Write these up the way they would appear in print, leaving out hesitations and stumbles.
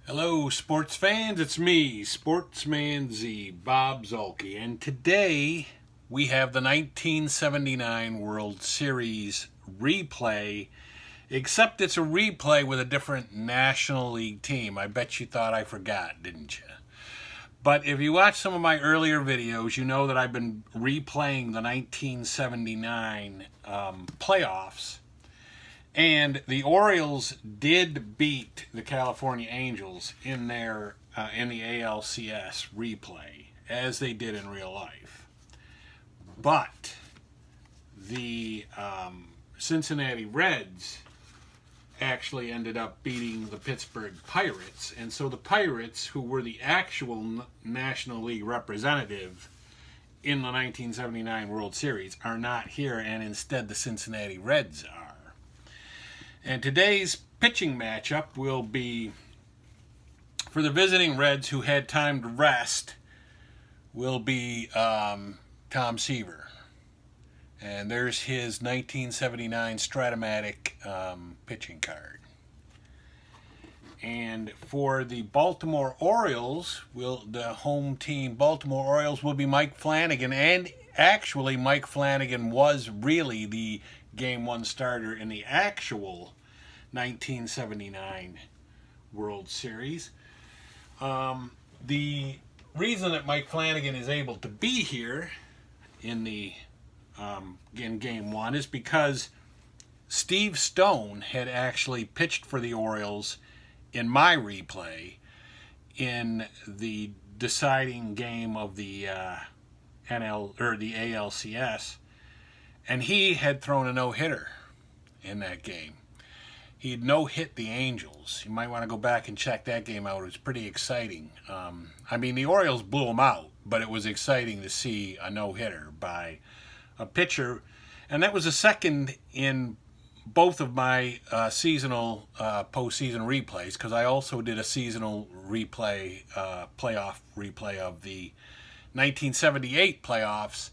Hello, sports fans. It's me, Sportsman Z, Bob Zolke, and today we have the 1979 World Series replay, except it's a replay with a different National League team. I bet you thought I forgot, didn't you? But if you watch some of my earlier videos, you know that I've been replaying the 1979 playoffs. And the Orioles did beat the California Angels in their in the ALCS replay, as they did in real life. But the Cincinnati Reds actually ended up beating the Pittsburgh Pirates, and so the Pirates, who were the actual National League representative in the 1979 World Series, are not here, and instead the Cincinnati Reds are. And today's pitching matchup will be, for the visiting Reds who had time to rest, will be Tom Seaver. And there's his 1979 Strat-O-Matic pitching card. And for the Baltimore Orioles, the home team Baltimore Orioles will be Mike Flanagan. And actually, Mike Flanagan was really the Game 1 starter in the actual 1979 World Series. The reason that Mike Flanagan is able to be here in Game 1 is because Steve Stone had actually pitched for the Orioles in my replay in the deciding game of the the ALCS, and he had thrown a no-hitter in that game. He'd no-hit the Angels. You might want to go back and check that game out. It was pretty exciting. I mean, the Orioles blew him out, but it was exciting to see a no-hitter by a pitcher. And that was a second in both of my seasonal postseason replays, because I also did a seasonal replay, playoff replay of the 1978 playoffs.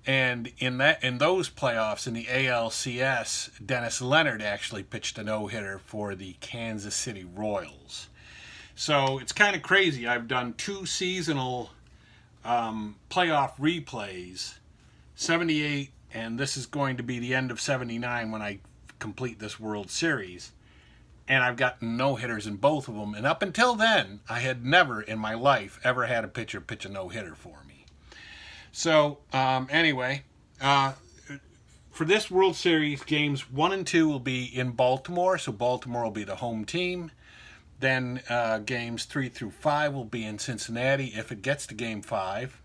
And in those playoffs, in the ALCS, Dennis Leonard actually pitched a no-hitter for the Kansas City Royals. So it's kind of crazy. I've done two seasonal playoff replays, 78, and this is going to be the end of 79 when I complete this World Series. And I've gotten no-hitters in both of them. And up until then, I had never in my life ever had a pitcher pitch a no-hitter for me. So, anyway, for this World Series, games 1 and 2 will be in Baltimore, so Baltimore will be the home team. Then games 3 through 5 will be in Cincinnati if it gets to Game 5.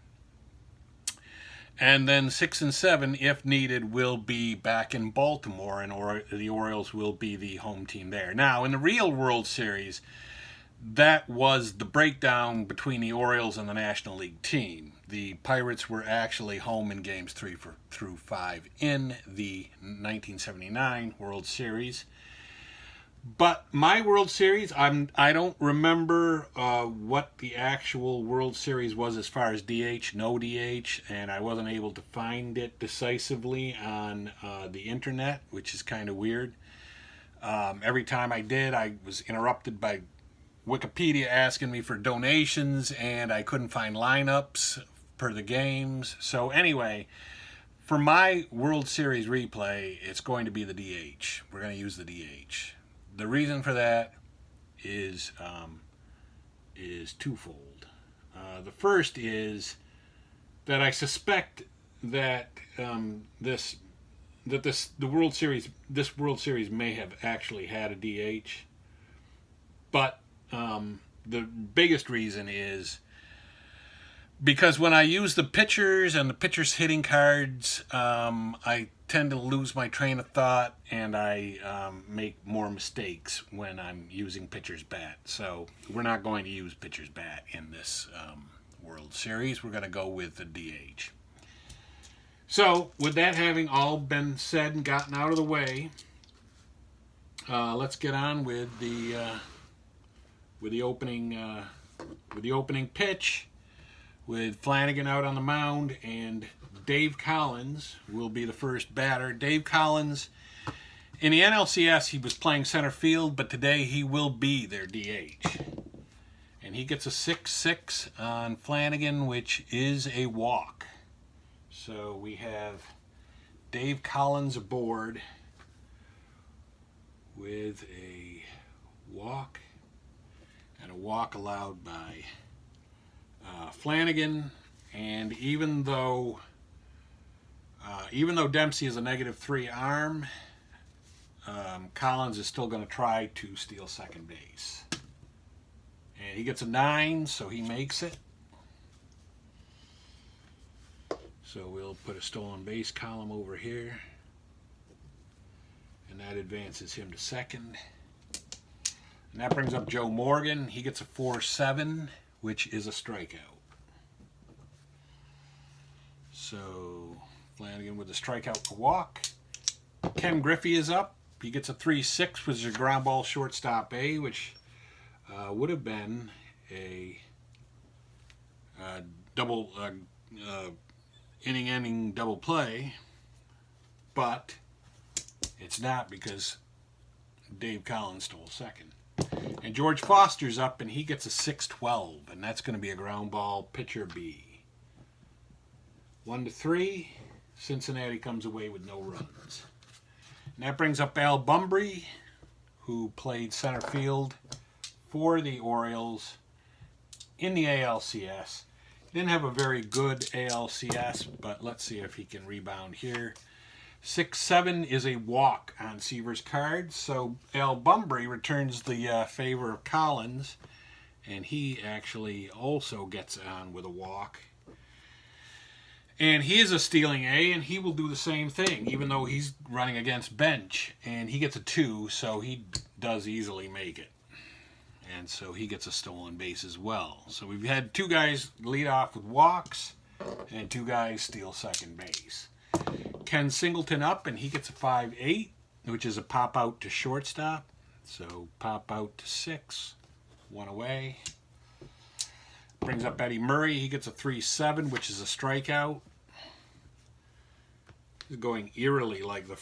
And then 6 and 7, if needed, will be back in Baltimore, and the Orioles will be the home team there. Now, in the real World Series, that was the breakdown between the Orioles and the National League team. The Pirates were actually home in games 3 through 5 in the 1979 World Series. But my World Series, I don't remember what the actual World Series was as far as DH, no DH, and I wasn't able to find it decisively on the internet, which is kind of weird. Every time I did, I was interrupted by Wikipedia asking me for donations, and I couldn't find lineups per the games. So anyway, for my World Series replay, it's going to be the DH. We're going to use the DH. The reason for that is twofold. The first is that I suspect that this World Series may have actually had a DH, but the biggest reason is because when I use the pitchers and the pitchers hitting cards, I tend to lose my train of thought, and I make more mistakes when I'm using pitcher's bat. So we're not going to use pitcher's bat in this World Series. We're going to go with the DH. So with that having all been said and gotten out of the way, let's get on with the opening pitch, with Flanagan out on the mound, and Dave Collins will be the first batter. Dave Collins In the NLCS, he was playing center field, but today he will be their DH. And he gets a 6-6 on Flanagan, which is a walk. So we have Dave Collins aboard with a walk, and a walk allowed by Flanagan. And even though Dempsey is a -3 arm, Collins is still going to try to steal second base. And he gets a 9, so he makes it. So we'll put a stolen base column over here. And that advances him to second. And that brings up Joe Morgan. He gets a 4-7, which is a strikeout. So Flanagan with a strikeout for walk. Ken Griffey is up. He gets a 3-6, which is a ground ball shortstop A, which would have been a double inning-ending double play, but it's not because Dave Collins stole second. And George Foster's up, and he gets a 6-12, and that's going to be a ground ball pitcher B. 1-3, Cincinnati comes away with no runs. And that brings up Al Bumbry, who played center field for the Orioles in the ALCS. He didn't have a very good ALCS, but let's see if he can rebound here. 6-7 is a walk on Seaver's card, so Al Bumbry returns the favor of Collins, and he actually also gets on with a walk. And he is a stealing A, and he will do the same thing, even though he's running against bench. And he gets a 2, so he does easily make it. And so he gets a stolen base as well. So we've had 2 guys lead off with walks, and 2 guys steal second base. Ken Singleton up, and he gets a 5-8, which is a pop out to shortstop. So pop out to 6, 1 away. Brings up Eddie Murray. He gets a 3-7, which is a strikeout. He's going eerily like the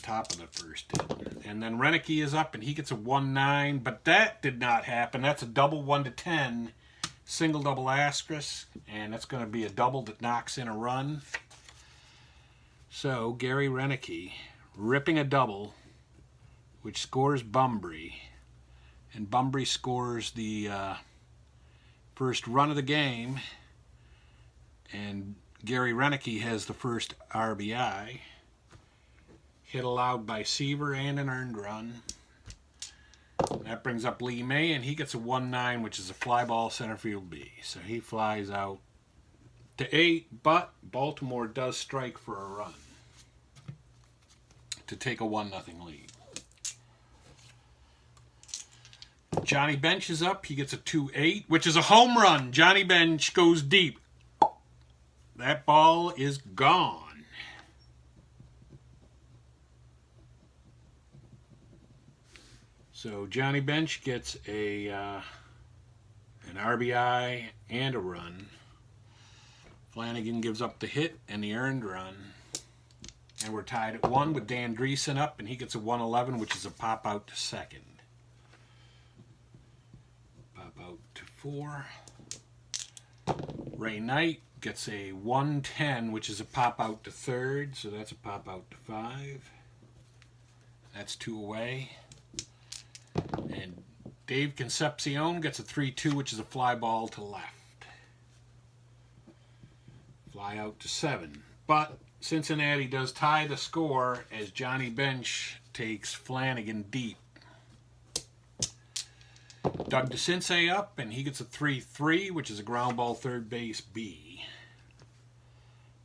top of the first. And then Renicky is up, and he gets a 1-9, but that did not happen. That's a double 1-10, single double asterisk, and that's going to be a double that knocks in a run. So Gary Renicky ripping a double, which scores Bumbry, and Bumbry scores the first run of the game, and Gary Renicky has the first RBI. Hit allowed by Seaver and an earned run. That brings up Lee May, and he gets a 1-9, which is a fly ball center field B. So he flies out to 8, but Baltimore does strike for a run to take a 1-0 lead. Johnny Bench is up. He gets a 2-8, which is a home run. Johnny Bench goes deep. That ball is gone. So Johnny Bench gets an RBI and a run. Flanagan gives up the hit and the earned run. And we're tied at 1 with Dan Dreesen up, and he gets a 1-11, which is a pop out to second. Pop out to 4. Ray Knight gets a 1-10, which is a pop out to third, so that's a pop out to 5. That's 2 away. And Dave Concepcion gets a 3-2, which is a fly ball to left. Fly out to 7. But Cincinnati does tie the score as Johnny Bench takes Flanagan deep. Doug DeCinces up, and he gets a 3-3, which is a ground ball third base B.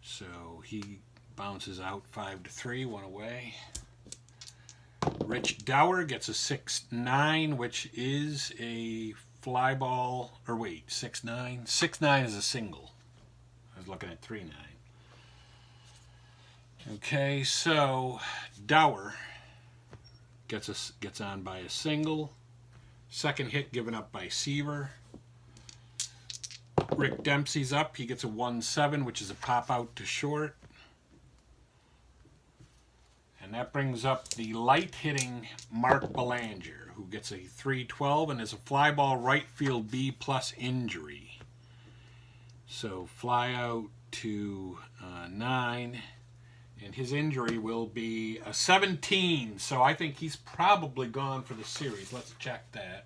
So he bounces out 5-3, 1 away. Rich Dower gets a 6-9, which is a fly ball, or wait, 6-9? 6-9 is a single. I was looking at 3-9. Okay, so Dower gets on by a single. Second hit given up by Seaver. Rick Dempsey's up. He gets a 1-7, which is a pop out to short. And that brings up the light hitting Mark Belanger, who gets a 312 and is a fly ball right field B plus injury. So fly out to 9, and his injury will be a 17. So I think he's probably gone for the series. Let's check that.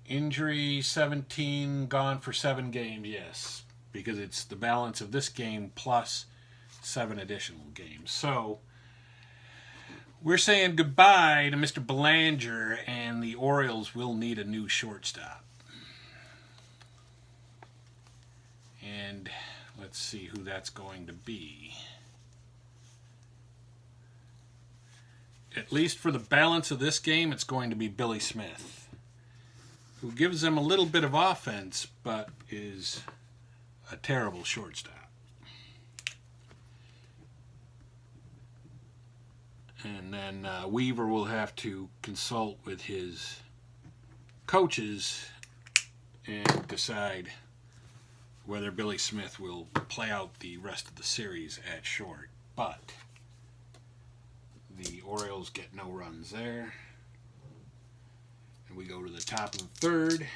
Injury 17, gone for 7 games, yes, because it's the balance of this game plus 7 additional games. So we're saying goodbye to Mr. Belanger, and the Orioles will need a new shortstop. And let's see who that's going to be. At least for the balance of this game, it's going to be Billy Smith, who gives them a little bit of offense, but is a terrible shortstop. And then Weaver will have to consult with his coaches and decide whether Billy Smith will play out the rest of the series at short. But the Orioles get no runs there. And we go to the top of the third.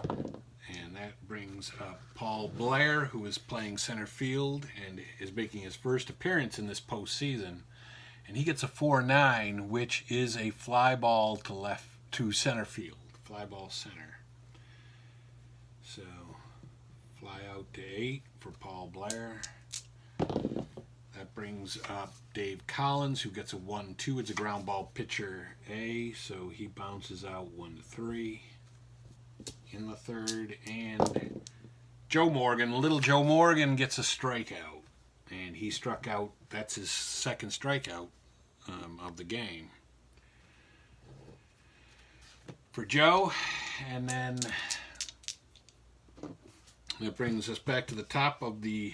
And that brings up Paul Blair, who is playing center field and is making his first appearance in this postseason. And he gets a 4-9, which is a fly ball to center field. Fly ball center. So fly out to 8 for Paul Blair. That brings up Dave Collins, who gets a 1-2. It's a ground ball pitcher A, so he bounces out 1-3 in the third. And little Joe Morgan gets a strikeout. And he struck out, that's his second strikeout of the game for Joe. And then that brings us back to the top of the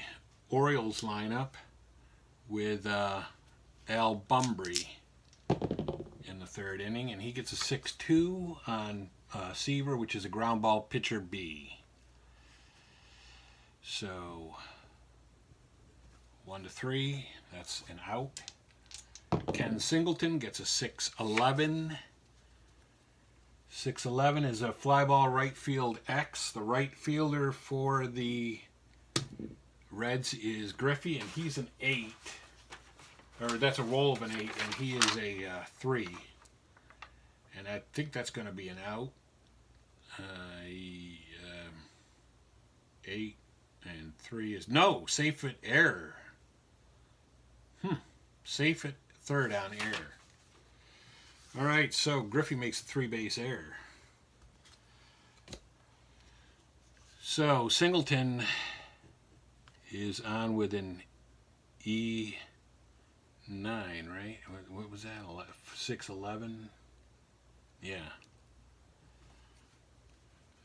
Orioles lineup with Al Bumbry in the third inning, and he gets a 6-2 on Seaver, which is a ground ball pitcher B. So 1-3, that's an out. Ken Singleton gets a 6-11. 6-11 is a fly ball right field X. The right fielder for the Reds is Griffey, and he's an 8. Or that's a roll of an 8, and he is a 3. And I think that's going to be an out. 8 and 3 is... No, safe at error. Safe at third on error. All right, so Griffey makes a 3-base error. So Singleton is on with an E9, right? What was that? 6-11? Yeah.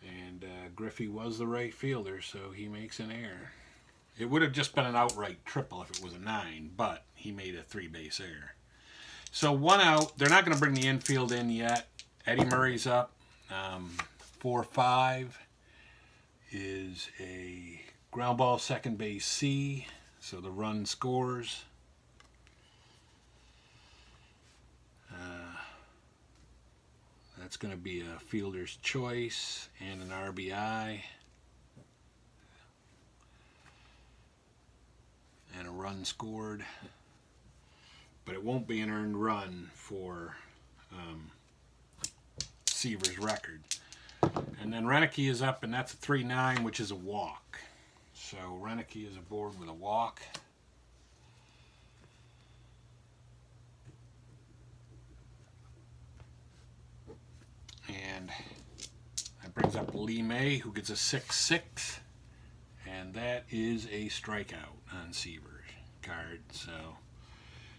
And Griffey was the right fielder, so he makes an error. It would have just been an outright triple if it was a 9, but he made a 3-base error. So 1 out. They're not going to bring the infield in yet. Eddie Murray's up. 4-5 is a ground ball second base C, so the run scores. That's going to be a fielder's choice and an RBI. And a run scored. But it won't be an earned run for Seaver's record. And then Renicky is up, and that's a 3-9, which is a walk. So Renicky is aboard with a walk. And that brings up Lee May, who gets a 6-6. And that is a strikeout on Seaver's card. So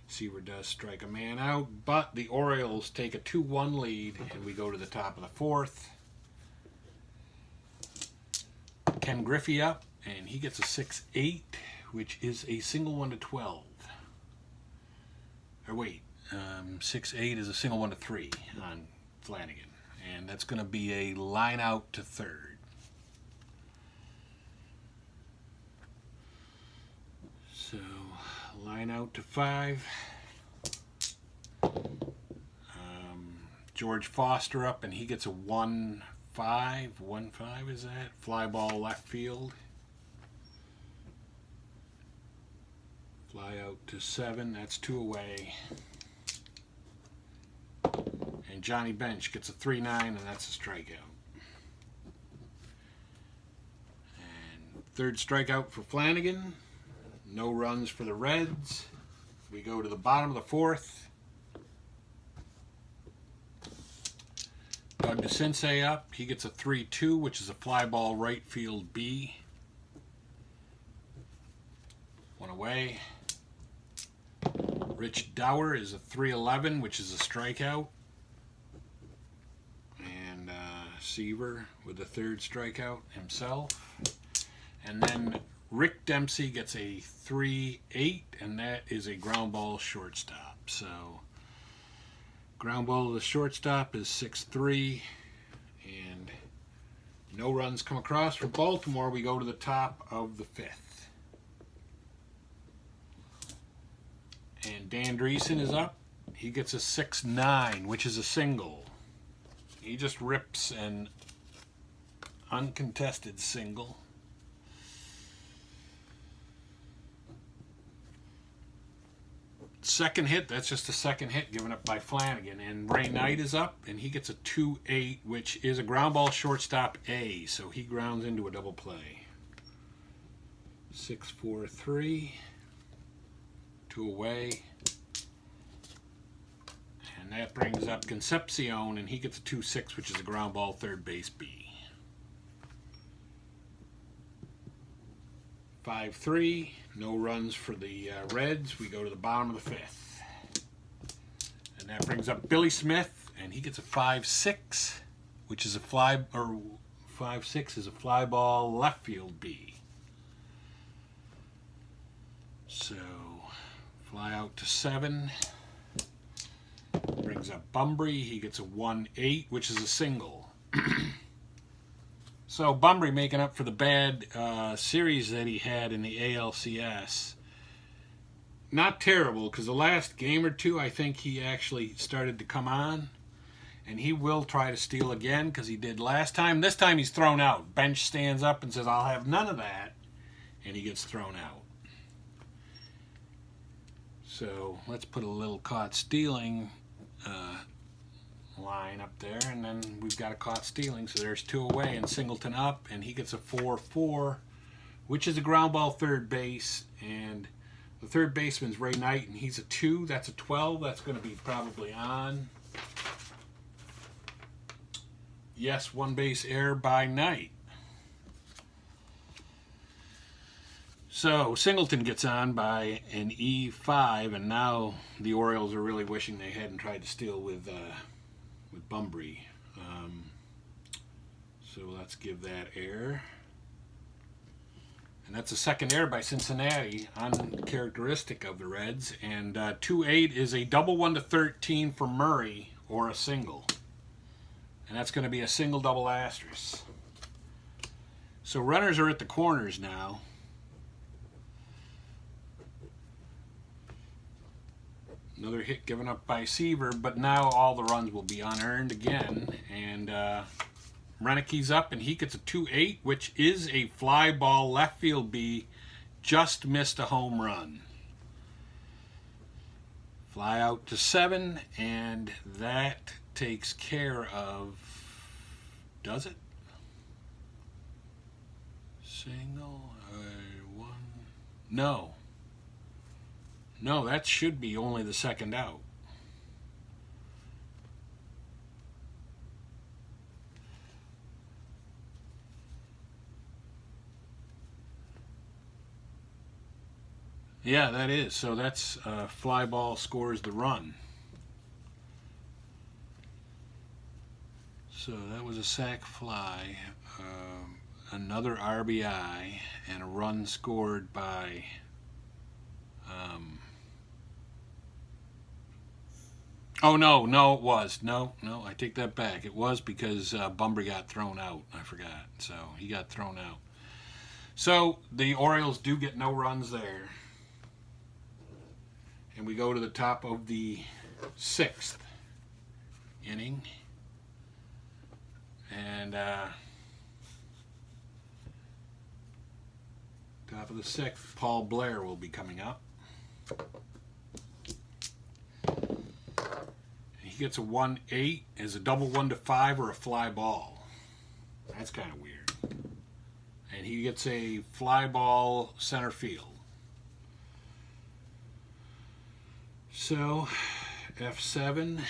Seaver does strike a man out, but the Orioles take a 2-1 lead, and we go to the top of the fourth. Ken Griffey up, and he gets a 6-8, which is a single 1-12. Or wait, 6-8 is a single 1-3 on Flanagan, and that's going to be a line out to third. So line out to 5. George Foster up, and he gets a 1-5. 1-5 is that? Fly ball left field. Fly out to 7. That's 2 away. And Johnny Bench gets a 3-9, and that's a strikeout. And third strikeout for Flanagan. No runs for the Reds. We go to the bottom of the 4th. Doug DeCinces up. He gets a 3-2, which is a fly ball right field B. 1 away. Rich Dower is a 3-11, which is a strikeout. And Seaver with the 3rd strikeout himself. And then Rick Dempsey gets a 3-8, and that is a ground ball shortstop. So ground ball to the shortstop is 6-3, and no runs come across for Baltimore. We go to the top of the 5th. And Dan Dreesen is up. He gets a 6-9, which is a single. He just rips an uncontested single. Second hit, that's just a second hit given up by Flanagan. And Ray Knight is up, and he gets a 2-8, which is a ground ball shortstop A. So he grounds into a double play. 6-4-3. 2 away. And that brings up Concepcion, and he gets a 2-6, which is a ground ball third base B. 5-3. No runs for the Reds. We go to the bottom of the 5th. And that brings up Billy Smith, and he gets a 5-6, which is a 5-6 is a fly ball left field B. So fly out to 7. Brings up Bumbry. He gets a 1-8, which is a single. So Bumbry making up for the bad series that he had in the ALCS. Not terrible, because the last game or two, I think he actually started to come on. And he will try to steal again, because he did last time. This time he's thrown out. Bench stands up and says, I'll have none of that. And he gets thrown out. So let's put a little caught stealing line up there, and then we've got a caught stealing, so there's 2 away, and Singleton up, and he gets a 4-4, which is a ground ball third base, and the third baseman's Ray Knight, and he's a 2. That's a 12. That's going to be probably on. Yes, 1 base error by Knight. So Singleton gets on by an E5, and now the Orioles are really wishing they hadn't tried to steal with Bumbry. So let's give that error. And that's a second error by Cincinnati, uncharacteristic of the Reds. And 2-8 is a double 1-13 for Murray, or a single. And that's going to be a single double asterisk. So runners are at the corners now. Another hit given up by Seaver, but now all the runs will be unearned again. And Renicke's up, and he gets a 2-8, which is a fly ball left field B. Just missed a home run. Fly out to 7, and that takes care of... Does it? Single? 1... No. No, that should be only the second out. Yeah, that is. So that's fly ball scores the run. So that was a sac fly, another RBI, and a run scored by... Oh, no, it was. No, I take that back. It was because Bumbry got thrown out. I forgot. So he got thrown out. So the Orioles do get no runs there. And we go to the top of the 6th. inning. And top of the 6th, Paul Blair will be coming up. He gets a 1-8 as a double 1-5 or a fly ball. That's kind of weird. And he gets a fly ball center field. So F7,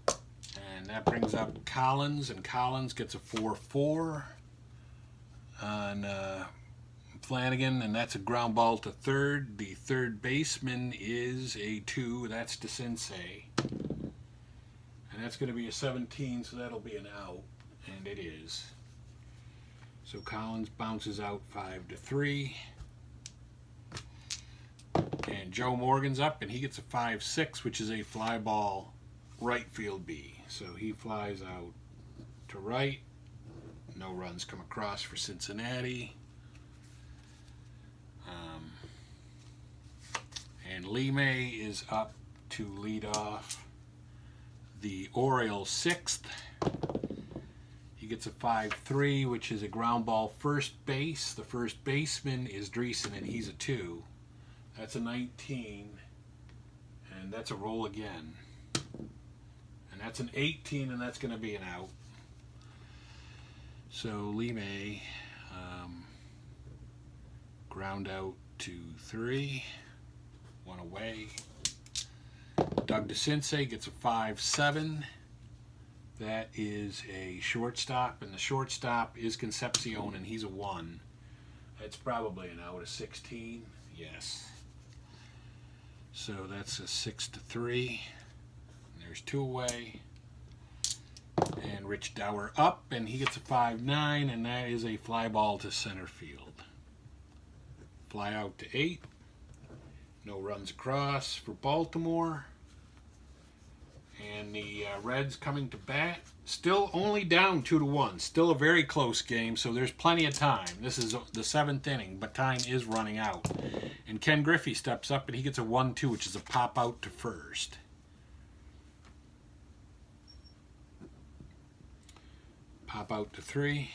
and that brings up Collins, and Collins gets a 4-4 on Flanagan, and that's a ground ball to third. The third baseman is a 2, that's to Sensei, and that's going to be a 17, so that'll be an out, and it is. So Collins bounces out 5-3. And Joe Morgan's up, and he gets a 5-6, which is a fly ball right field B. So he flies out to right. No runs come across for Cincinnati. And Lee May is up to lead off the Orioles 6th. He gets a 5-3, which is a ground ball first base. The first baseman is Dreesen, and he's a 2. That's a 19, and that's a roll again. And that's an 18, and that's going to be an out. So Lee May, ground out to 3, 1 away. Doug DeCinces gets a 5-7. That is a shortstop, and the shortstop is Concepcion, and he's a 1. That's probably an out of 16. Yes. So that's a 6-3. There's 2 away. And Rich Dower up, and he gets a 5-9, and that is a fly ball to center field. Fly out to 8. No runs across for Baltimore. And the Reds coming to bat. Still only down 2-1. Still a very close game, so there's plenty of time. This is the 7th inning, but time is running out. And Ken Griffey steps up, and he gets a 1-2, which is a pop out to first. Pop out to 3.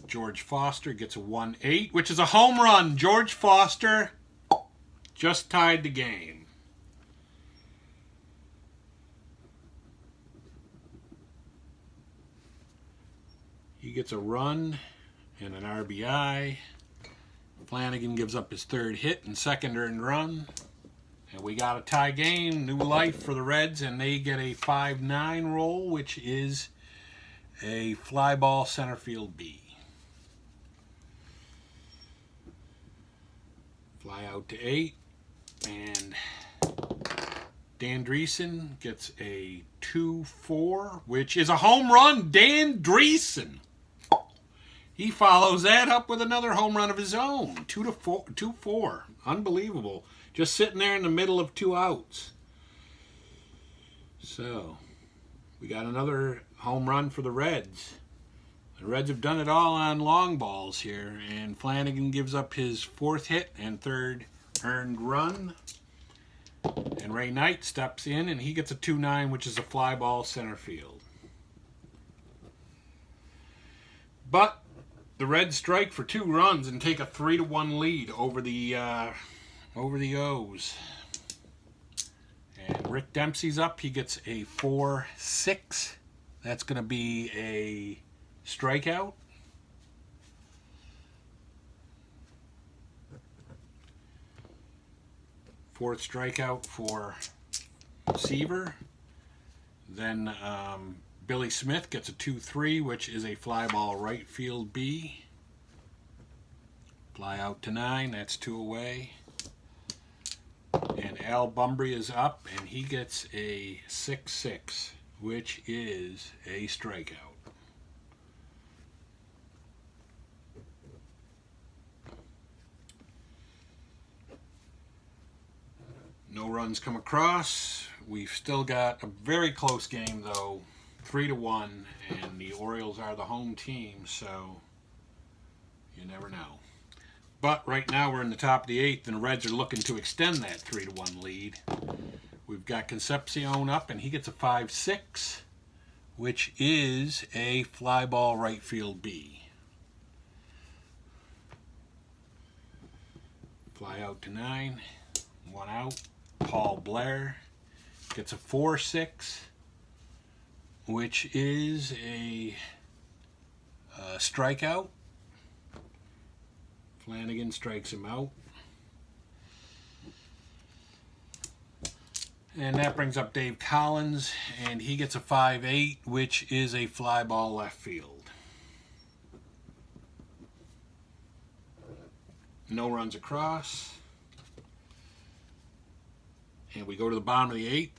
George Foster gets a 1-8, which is a home run. George Foster just tied the game. He gets a run and an RBI. Flanagan gives up his 3rd hit and 2nd earned run. And we got a tie game, new life for the Reds, and they get a 5-9 roll, which is a fly ball center field B. Fly out to 8, and Dan Dreesen gets a 2-4, which is a home run. Dan Dreesen. He follows that up with another home run of his own. 2-4. Unbelievable. Just sitting there in the middle of 2 outs. So, we got another home run for the Reds. The Reds have done it all on long balls here, and Flanagan gives up his 4th hit and 3rd earned run. And Ray Knight steps in, and he gets a 2-9, which is a fly ball center field. But the Reds strike for 2 runs and take a 3-1 lead over the O's. And Rick Dempsey's up. He gets a 4-6. That's going to be a strikeout. Fourth strikeout for Seaver. Then Billy Smith gets a 2-3, which is a fly ball right field B. Fly out to 9, that's 2 away. And Al Bumbry is up, and he gets a 6-6, which is a strikeout. No runs come across. We've still got a very close game, though, 3-1, and the Orioles are the home team, so you never know. But right now we're in the top of the 8th, and the Reds are looking to extend that 3-1 lead We've got Concepcion up, and he gets a 5-6, which is a fly ball right field B. Fly out to 9, 1 out. Paul Blair gets a 4-6, which is a strikeout. Flanagan strikes him out. And that brings up Dave Collins, and he gets a 5-8, which is a fly ball left field. No runs across. And we go to the bottom of the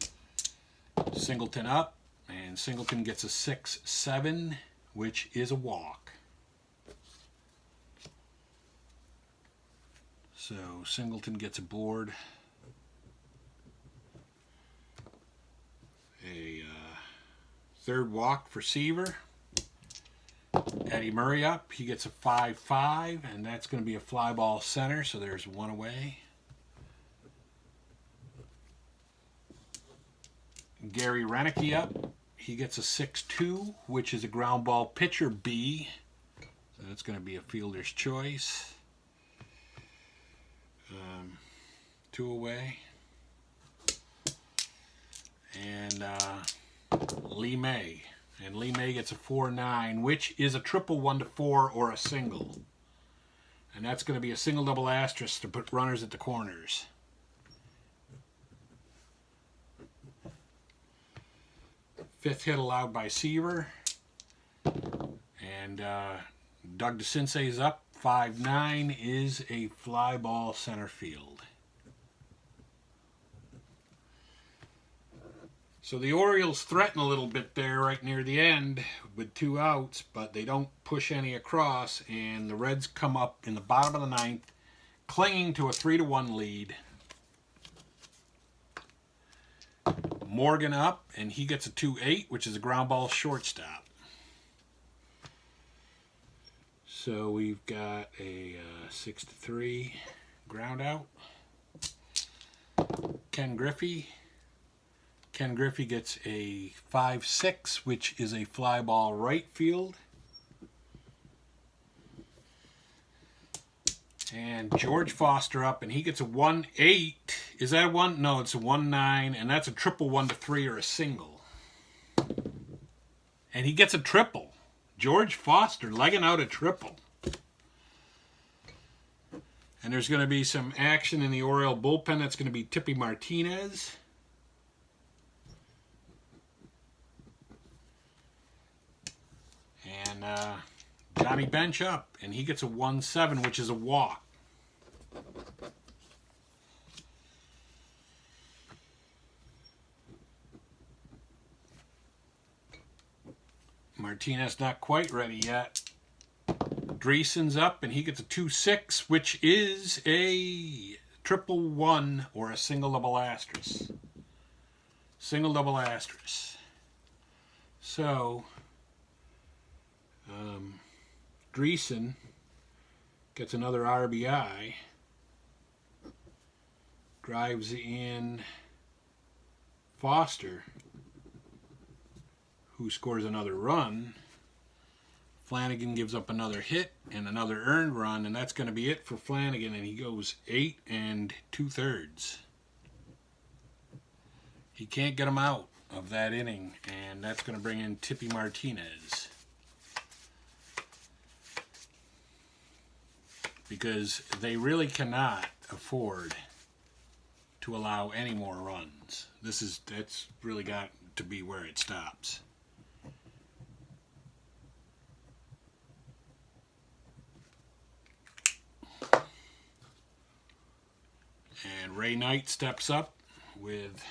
8th. Singleton up, and Singleton gets a 6-7, which is a walk. So Singleton gets aboard. A third walk for Seaver. Eddie Murray up. He gets a 5-5, and that's going to be a fly ball center, so there's 1 away. Gary Renicky up. He gets a 6-2, which is a ground ball pitcher B. So that's going to be a fielder's choice. 2 away. And Lee May. And Lee May gets a 4-9, which is a triple 1-4 or a single. And that's going to be a single double asterisk to put runners at the corners. Fifth hit allowed by Seaver. And Doug DeCince's up. 5-9 is a fly ball center field. So the Orioles threaten a little bit there right near the end with 2 outs, but they don't push any across, and the Reds come up in the bottom of the 9th, clinging to a 3-1 lead. Morgan up, and he gets a 2-8, which is a ground ball shortstop. So we've got a 6-3 ground out. Ken Griffey gets a 5-6, which is a fly ball right field. And George Foster up, and he gets a 1-8. Is that a 1? No, it's a 1-9, and that's a triple 1-3 or a single. And he gets a triple. George Foster legging out a triple. And there's going to be some action in the Oriole bullpen. That's going to be Tippy Martinez. And Johnny Bench up, and he gets a 1-7, which is a walk. Martinez not quite ready yet. Dreesen's up, and he gets a 2-6, which is a triple 1 or a single double asterisk. Single double asterisk. So Dreesen gets another RBI, drives in Foster, who scores another run. Flanagan gives up another hit and another earned run, and that's going to be it for Flanagan, and he goes 8 2/3. He can't get him out of that inning, and that's going to bring in Tippy Martinez. Because they really cannot afford to allow any more runs. That's really got to be where it stops. And Ray Knight steps up with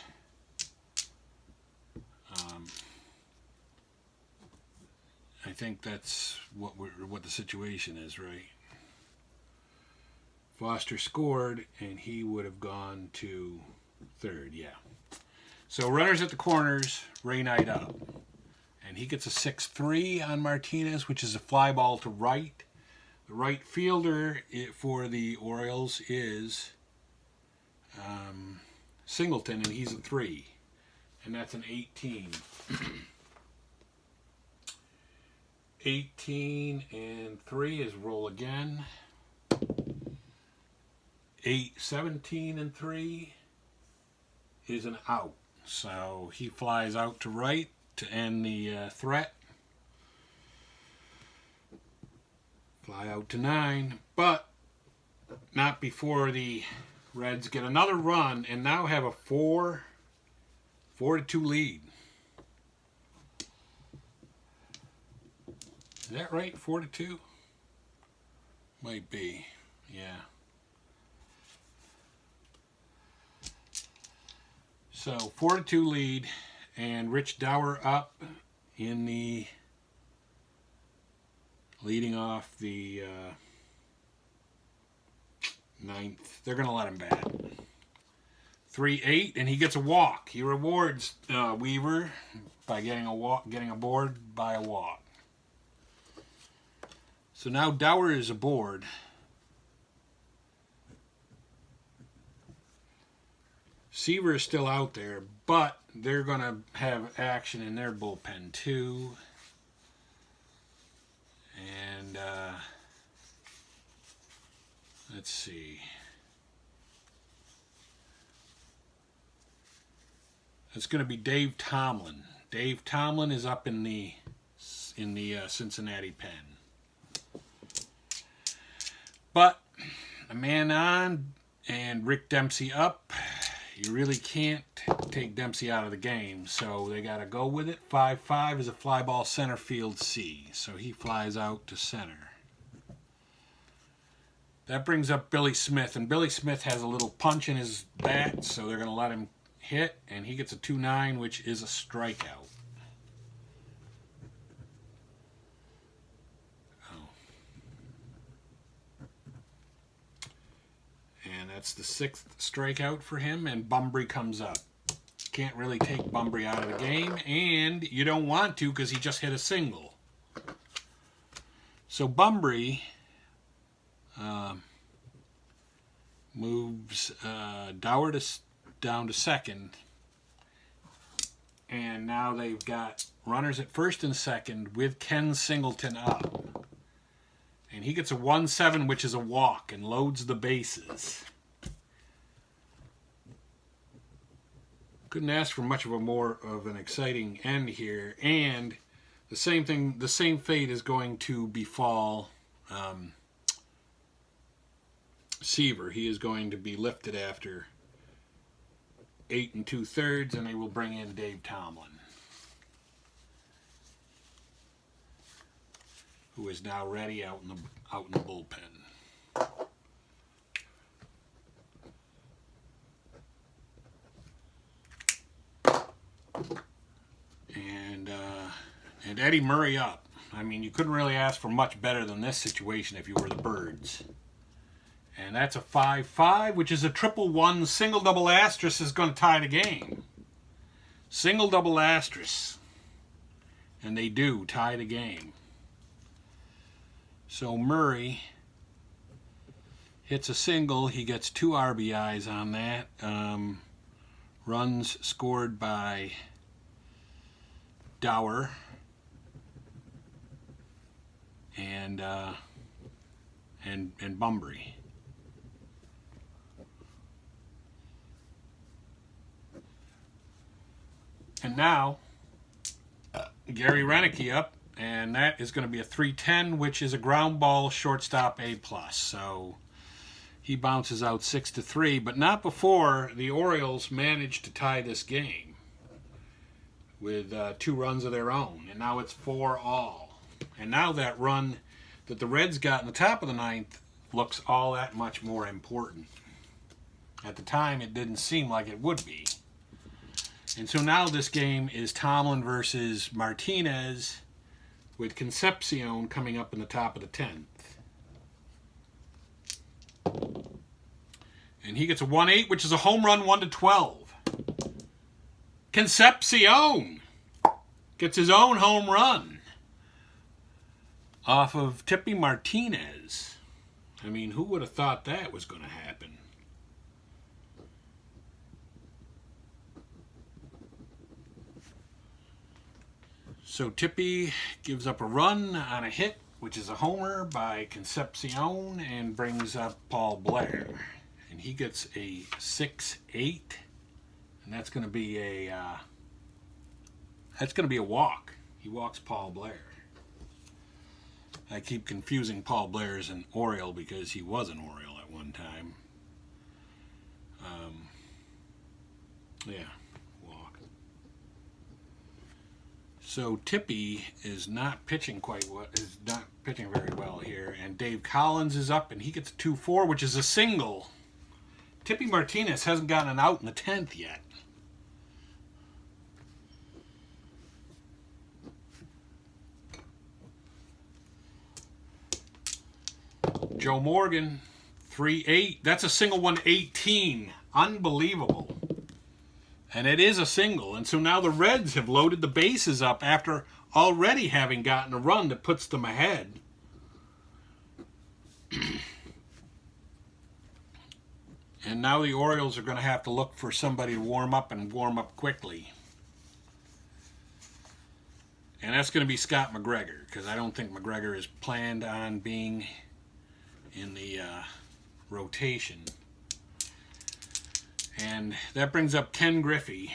I think that's what the situation is, right? Foster scored, and he would have gone to third, yeah. So runners at the corners, Ray Knight up. And he gets a 6-3 on Martinez, which is a fly ball to right. The right fielder for the Orioles is Singleton, and he's a 3. And that's an 18. 18 and 3 is roll again. 17 and 3 is an out. So he flies out to right to end the threat. Fly out to 9, but not before the Reds get another run and now have a 4-2 lead. Is that right? 4-2? Might be. Yeah. So 4-2 lead, and Rich Dower up in the leading off the 9th. They're going to let him bat. 3-8, and he gets a walk. He rewards Weaver by getting aboard by a walk. So now Dower is aboard. Seaver is still out there, but they're going to have action in their bullpen too. And let's see. It's going to be Dave Tomlin. Dave Tomlin is up in the Cincinnati pen. But a man on and Rick Dempsey up. You really can't take Dempsey out of the game, so they got to go with it. 5-5 is a fly ball center field C, so he flies out to center. That brings up Billy Smith, and Billy Smith has a little punch in his bat, so they're going to let him hit, and he gets a 2-9, which is a strikeout. And that's the 6th strikeout for him, and Bumbry comes up. Can't really take Bumbry out of the game, and you don't want to because he just hit a single. So Bumbry moves Dower down to second, and now they've got runners at first and second with Ken Singleton up. And he gets a 1-7, which is a walk, and loads the bases. Couldn't ask for much of a more of an exciting end here. And the same fate is going to befall Seaver. He is going to be lifted after 8 2/3, and they will bring in Dave Tomlin, who is now ready out in the bullpen. And Eddie Murray up. I mean, you couldn't really ask for much better than this situation if you were the Birds. And that's a 5-5, which is a 1-1. Single double asterisk is going to tie the game. Single double asterisk. And they do tie the game. So Murray hits a single. He gets 2 RBIs on that. Runs scored by Dower and Bumbry. And now Gary Renicky up, and that is going to be a 3-10, which is a ground ball shortstop A+. So he bounces out 6-3, but not before the Orioles managed to tie this game with 2 runs of their own, and now it's 4-all. And now that run that the Reds got in the top of the 9th looks all that much more important. At the time, it didn't seem like it would be. And so now this game is Tomlin versus Martinez, with Concepcion coming up in the top of the 10th. And he gets a 1-8, which is a home run, 1-12. Concepcion gets his own home run off of Tippy Martinez. I mean, who would have thought that was going to happen? So Tippy gives up a run on a hit, which is a homer by Concepcion, and brings up Paul Blair. And he gets a 6-8, and that's going to be a walk. He walks Paul Blair. I keep confusing Paul Blair as an Oriole because he was an Oriole at one time. Yeah, walk. So Tippy is not pitching very well here, and Dave Collins is up, and he gets a 2-4, which is a single. Tippy Martinez hasn't gotten an out in the 10th yet. Joe Morgan, 3-8. That's a single 118. Unbelievable. And it is a single. And so now the Reds have loaded the bases up after already having gotten a run that puts them ahead. And now the Orioles are going to have to look for somebody to warm up and warm up quickly. And that's going to be Scott McGregor, because I don't think McGregor is planned on being in the rotation. And that brings up Ken Griffey.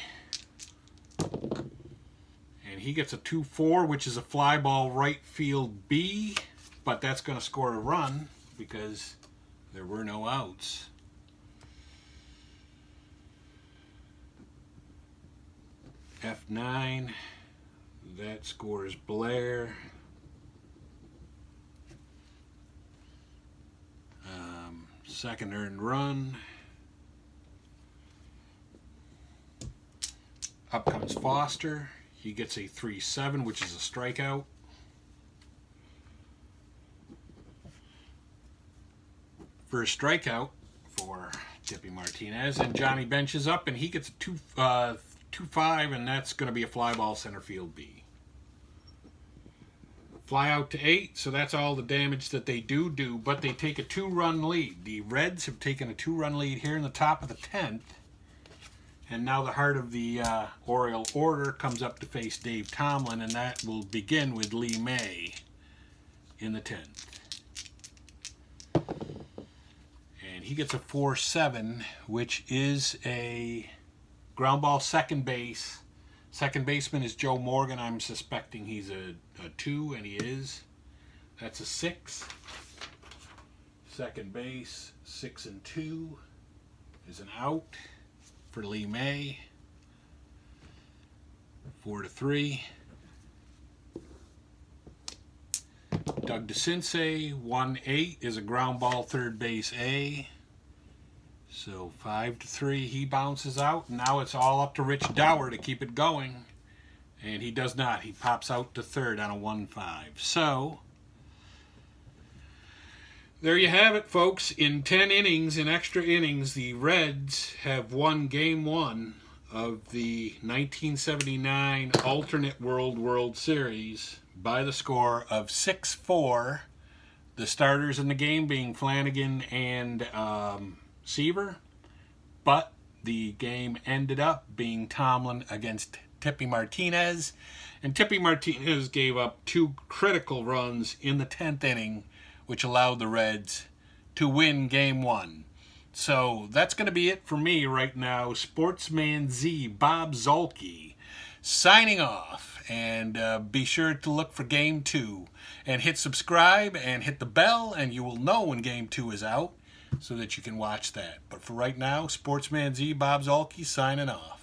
And he gets a 2-4, which is a fly ball right field B. But that's going to score a run because there were no outs. F9. That scores Blair. Second earned run. Up comes Foster. He gets a 3-7, which is a strikeout. First strikeout for Tippy Martinez. And Johnny Bench is up, and he gets a 2-5, and that's going to be a fly ball center field B. Fly out to 8, so that's all the damage that they do, but they take a 2-run lead. The Reds have taken a 2-run lead here in the top of the 10th. And now the heart of the Oriole order comes up to face Dave Tomlin, and that will begin with Lee May in the 10th. And he gets a 4-7, which is a ground ball second base. Second baseman is Joe Morgan. I'm suspecting he's a 2, and he is. That's a 6. Second base, 6-2 is an out for Lee May. 4-3. Doug DeCinces, 1-8 is a ground ball third base A. So 5-3, he bounces out. Now it's all up to Rich Dower to keep it going. And he does not. He pops out to third on a 1-5. So there you have it, folks. In 10 innings, in extra innings, the Reds have won Game 1 of the 1979 Alternate World Series by the score of 6-4. The starters in the game being Flanagan and Seaver, but the game ended up being Tomlin against Tippy Martinez, and Tippy Martinez gave up 2 critical runs in the 10th inning, which allowed the Reds to win Game 1. So that's going to be it for me right now. Sportsman Z, Bob Zolke, signing off, and be sure to look for Game 2, and hit subscribe and hit the bell, and you will know when Game 2 is out, so that you can watch that. But for right now, Sportsman Z, Bob Zolke, signing off.